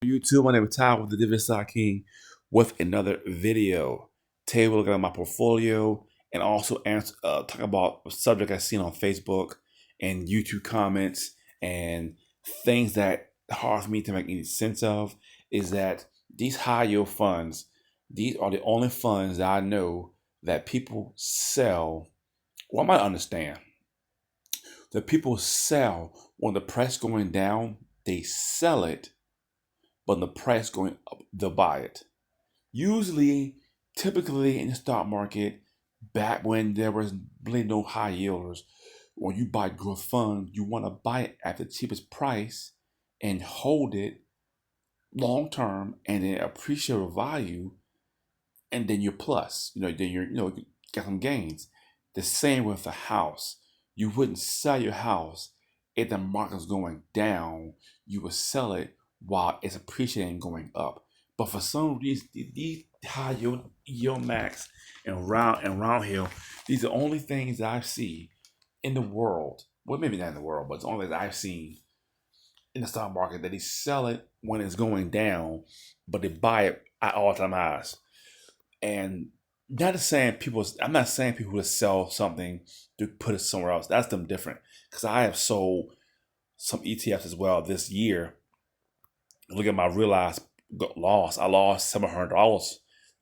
YouTube, my name is Ty with the Dividend Stock King with another video. Today we're looking at my portfolio and also talk about a subject I've seen on Facebook and YouTube comments and things that hard for me to make any sense of is that these high yield funds, these are the only funds that I know that people sell. Well, I might understand that people sell when the price going down, they sell it, but the price going up, they'll buy it. Usually, typically in the stock market, back when there was really no high yielders, when you buy growth fund, you want to buy it at the cheapest price and hold it long term and then appreciate the value and then you're plus, then you get some gains. The same with the house. You wouldn't sell your house if the market's going down. You would sell it while it's appreciating and going up. But for some reason, these high yield max and round hill, these are the only things that I see in the world. Well, maybe not in the world, but it's the only that I've seen in the stock market that they sell it when it's going down, but they buy it at all-time highs. And I'm not saying people who sell something to put it somewhere else. That's them different. Because I have sold some ETFs as well this year. Look at my realized loss. I lost $700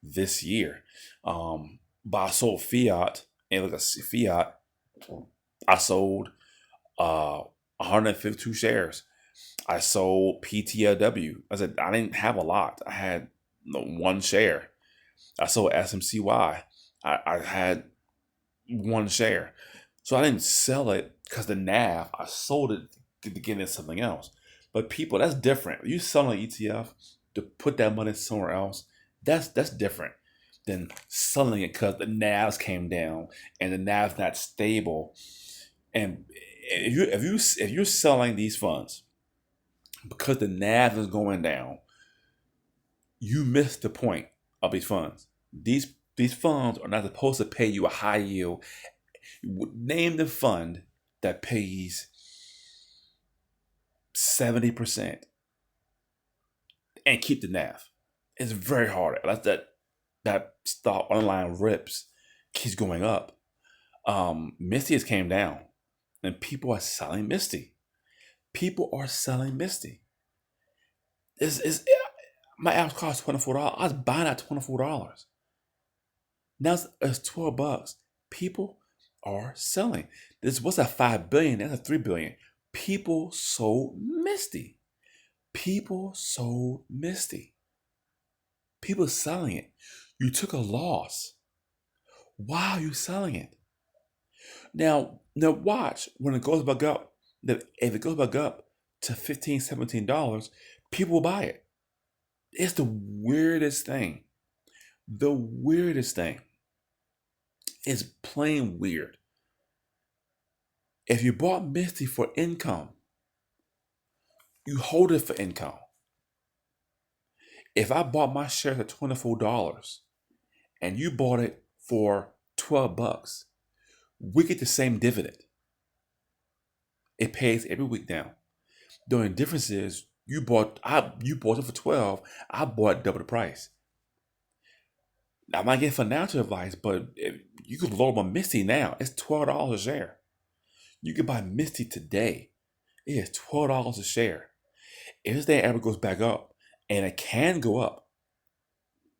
this year. But I sold fiat, and look at fiat. I sold 152 shares. I sold PTLW. I said I didn't have a lot. I had one share. I sold SMCY. I had one share. So I didn't sell it because the NAV, I sold it to get into something else. But people, that's different. You sell an ETF to put that money somewhere else, that's different than selling it because the NAVs came down and the NAV's not stable. And if you're selling these funds because the NAV is going down, you miss the point of these funds. These funds are not supposed to pay you a high yield. Name the fund that pays 70% and keep the NAV. It's very hard. That's that stock online rips keeps going up. Misty has came down, and people are selling Misty. People are selling Misty. Is my app cost $24. I was buying at $24. Now it's $12. People are selling. This was a 5 billion. That's a 3 billion. People sold Misty. People sold Misty. People selling it. You took a loss. Why are you selling it? Now watch when it goes back up. If it goes back up to $15, $17, people will buy it. It's the weirdest thing. The weirdest thing. It's plain weird. If you bought Misty for income, you hold it for income. If I bought my shares at $24 and you bought it for $12, we get the same dividend. It pays every week now. The only difference is you bought it for 12, I bought double the price. I might get financial advice, but if you could lower my Misty now. It's $12 a share. You can buy Misty today. It is $12 a share. If this thing ever goes back up, and it can go up,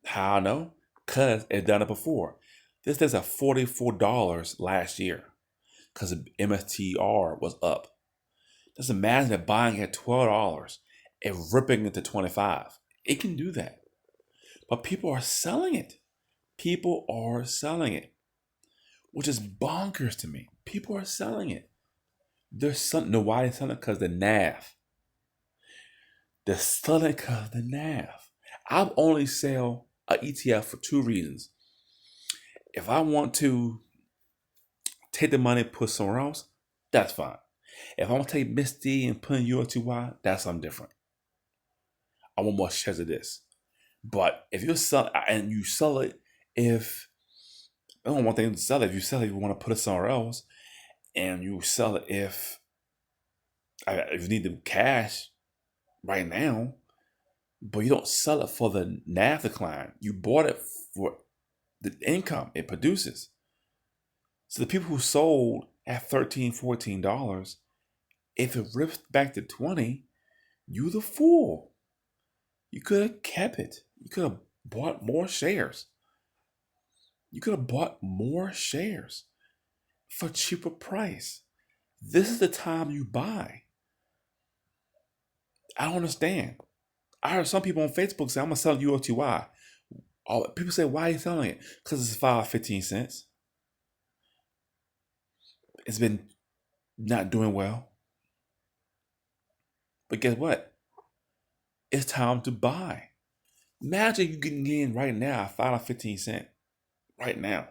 how I know? Because it's done it before. This is at $44 last year because the MSTR was up. Just imagine it buying at $12 and ripping it to 25. It can do that. But people are selling it. People are selling it, which is bonkers to me. People are selling it. There's something. No, why they're selling it? Because the NAV. They're selling it because the NAV. I only sell an ETF for two reasons. If I want to take the money and put somewhere else, that's fine. If I want to take Misty and put in ULTY, that's something different. I want more shares of this. But if you're selling and you sell it, if I don't want things to sell it, if you sell it, you want to put it somewhere else, and you sell it if you need the cash right now, but you don't sell it for the NAV decline. You bought it for the income it produces. So the people who sold at $13, $14, if it rips back to 20, you the fool. You could have kept it. You could have bought more shares. You could have bought more shares for a cheaper price. This is the time you buy. I don't understand. I heard some people on Facebook say, I'm going to sell UOTY. People say, why are you selling it? Because it's 15 cents. It's been not doing well. But guess what? It's time to buy. Imagine you getting in right now at $5.15 right now.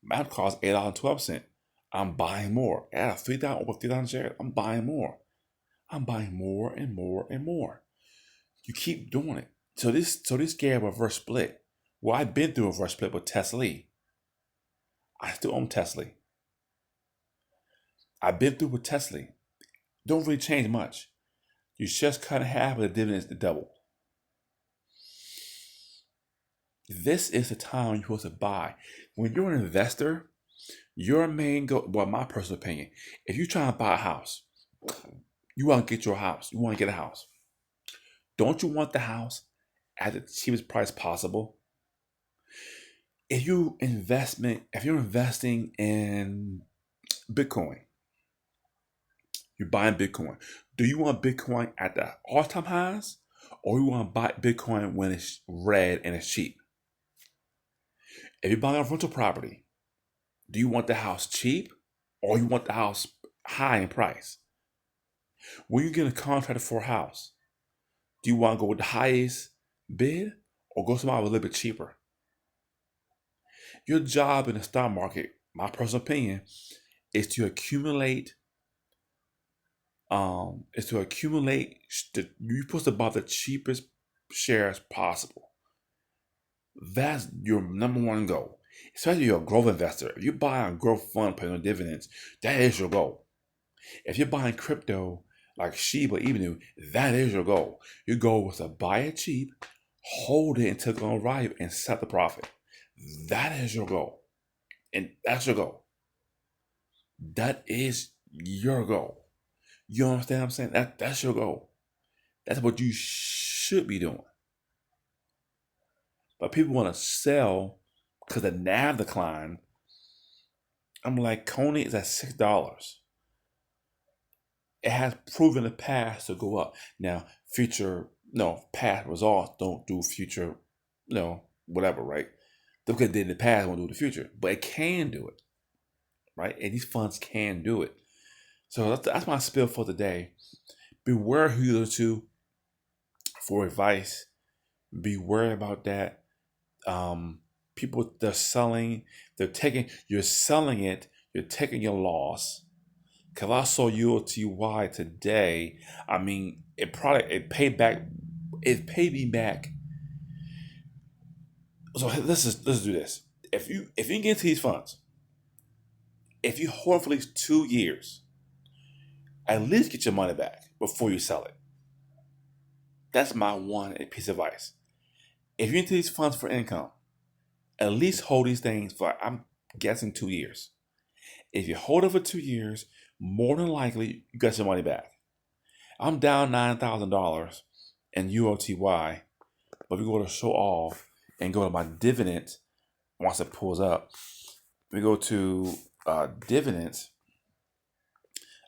Mine costs $8.12. I'm buying more. At 3,000 over 3,000 shares, I'm buying more. I'm buying more and more and more. You keep doing it. So this gave a reverse split. Well, I've been through a reverse split with Tesla. I still own Tesla. I've been through with Tesla. Don't really change much. You just cut in half, but the dividends to double. This is the time you're supposed to buy. When you're an investor, your main goal, well, my personal opinion, if you're trying to buy a house, you want to get your house. You want to get a house. Don't you want the house at the cheapest price possible? If you're investing in Bitcoin, you're buying Bitcoin. Do you want Bitcoin at the all-time highs, or you want to buy Bitcoin when it's red and it's cheap? If you're buying a rental property, do you want the house cheap, or you want the house high in price? When you get a contract for a house, do you want to go with the highest bid, or go somewhere a little bit cheaper? Your job in the stock market, my personal opinion, is to accumulate. You're supposed to buy the cheapest shares possible. That's your number one goal. Especially if you're a growth investor. If you're buying a growth fund paying on dividends, that is your goal. If you're buying crypto like Shiba Inu, that is your goal. Your goal was to buy it cheap, hold it until it's going to rise, and set the profit. That is your goal. And that's your goal. That is your goal. You understand what I'm saying? That's your goal. That's what you should be doing. But people want to sell because the NAV decline. I'm like, Coney is at $6. It has proven the past to go up. Now, past results don't do future, whatever, right? Look at it in the past, won't do the future, but it can do it, right? And these funds can do it. So that's my spiel for today. Beware who you go to for advice. Beware about that. People you're selling it, you're taking your loss. Cause I saw UOTY today. I mean, it paid me back. So let's do this. If you can get into these funds, if you hold for at least 2 years, at least get your money back before you sell it. That's my one piece of advice. If you're into these funds for income, at least hold these things for, I'm guessing, 2 years. If you hold it for 2 years, more than likely you got your money back. I'm down $9,000 in UOTY, but we go to show off and go to my dividend once it pulls up. We go to dividends.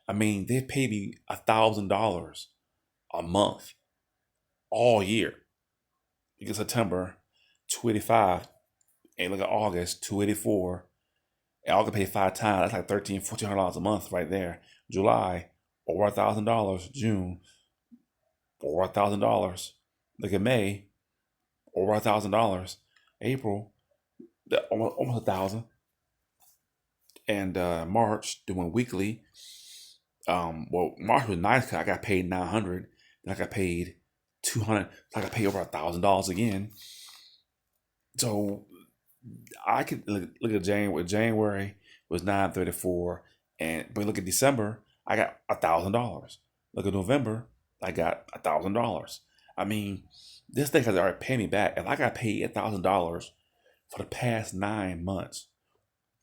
I mean, they pay me $1,000 a month all year. You get September, 285, and look at August, 284. And I can pay 5 times. That's like $1,400 a month right there. July, over $1,000. June, over $1,000. Look at May, over $1,000. April, almost 1,000. And March, doing weekly. March was nice because I got paid $900. Then I got paid $200. So I got paid over $1,000 again. So I could look at January. January was $934, but look at December, I got $1,000. Look at November, I got $1,000. I mean, This thing has already paid me back. If I got paid $1,000 for the past 9 months,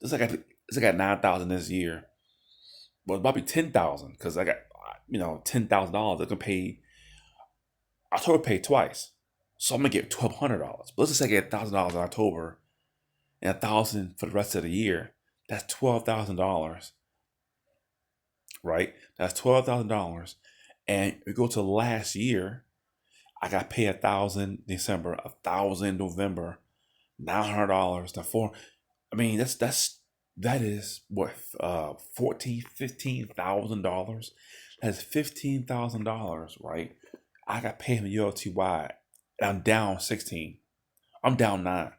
this I got 9,000 this year. Well, it's about to be 10,000 because I got $10,000. I can pay. October paid twice, so I'm gonna get $1,200. But let's just say I get $1,000 in October and 1,000 for the rest of the year. That's $12,000, right? That's $12,000. And we go to last year, I got paid 1,000 December, 1,000 November, $900 to four. I mean, that is what $15,000. That's $15,000, right? I got paid from ULTY, and I'm down 16. I'm down 9.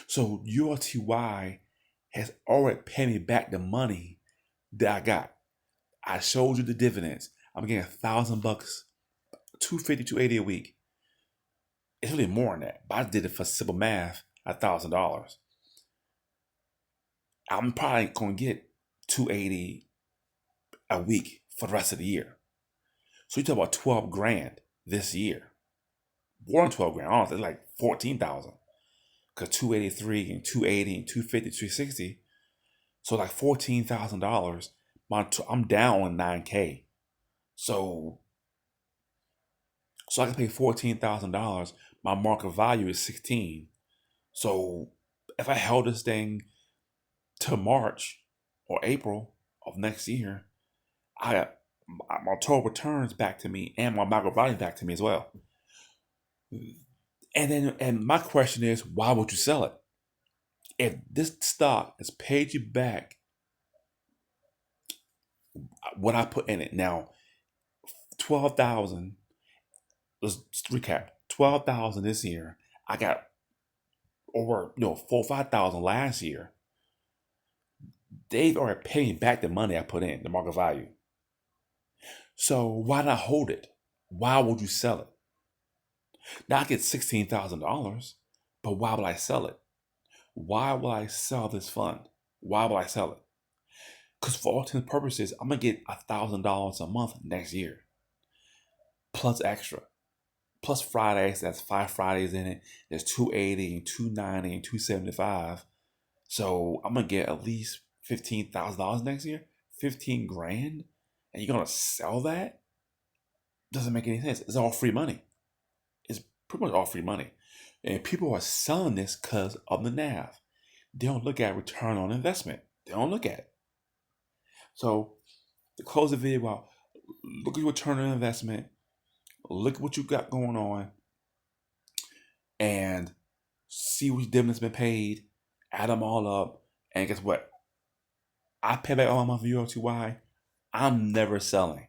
So ULTY has already paid me back the money that I got. I showed you the dividends. I'm getting $1,000, $250, $280 a week. It's really more than that, but I did it for simple math, $1,000. I'm probably gonna get $280 a week for the rest of the year. So you talk about 12 grand this year. More than 12 grand, honestly, like 14,000. Because 283 and 280 and 250, 360. So like $14,000. I'm down on 9K. So I can pay $14,000. My market value is 16. So if I held this thing to March or April of next year, my total returns back to me and my market value back to me as well. And my question is, why would you sell it? If this stock has paid you back what I put in it now, 12,000. Let's recap. 12,000 this year. I got over 4,000 or 5,000 last year. They've already paid me back the money I put in, the market value. So why not hold it? Why would you sell it? Now I get $16,000, but why would I sell it? Why will I sell this fund? Why will I sell it? Because for all intents and purposes, I'm gonna get $1,000 a month next year, plus extra, plus Fridays. That's 5 Fridays in it. There's 280 and 290 and 275. So I'm gonna get at least $15,000 next year. 15 grand, and you're gonna sell that? Doesn't make any sense. It's all free money. It's pretty much all free money, and people are selling this because of the NAV. They don't look at return on investment. They don't look at it. So to close the video out, look at your return on investment. Look at what you got going on, and see which dividends been paid. Add them all up, and guess what? I pay back all my money for ULTY. I'm never selling.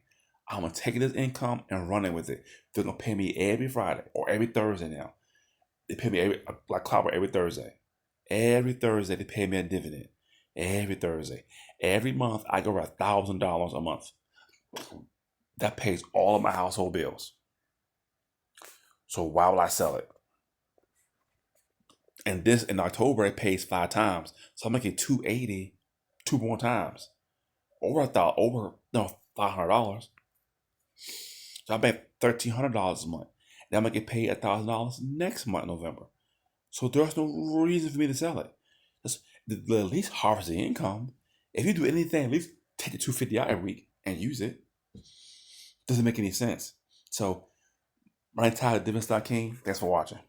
I'm gonna take this income and run it with it. They're gonna pay me every Friday or every Thursday now. They pay me like clockwork every Thursday. Every Thursday they pay me a dividend. Every Thursday. Every month I go over $1,000 a month. That pays all of my household bills. So why would I sell it? And this in October it pays 5 times. So I'm making 280 2 more times. Over $500. So I made $1,300 a month. Then I'm gonna get paid $1,000 next month, November. So there's no reason for me to sell it. Just at least harvest the income. If you do anything, at least take the 250 out every week and use it. Doesn't make any sense. So, my entire Dividend Stock King, thanks for watching.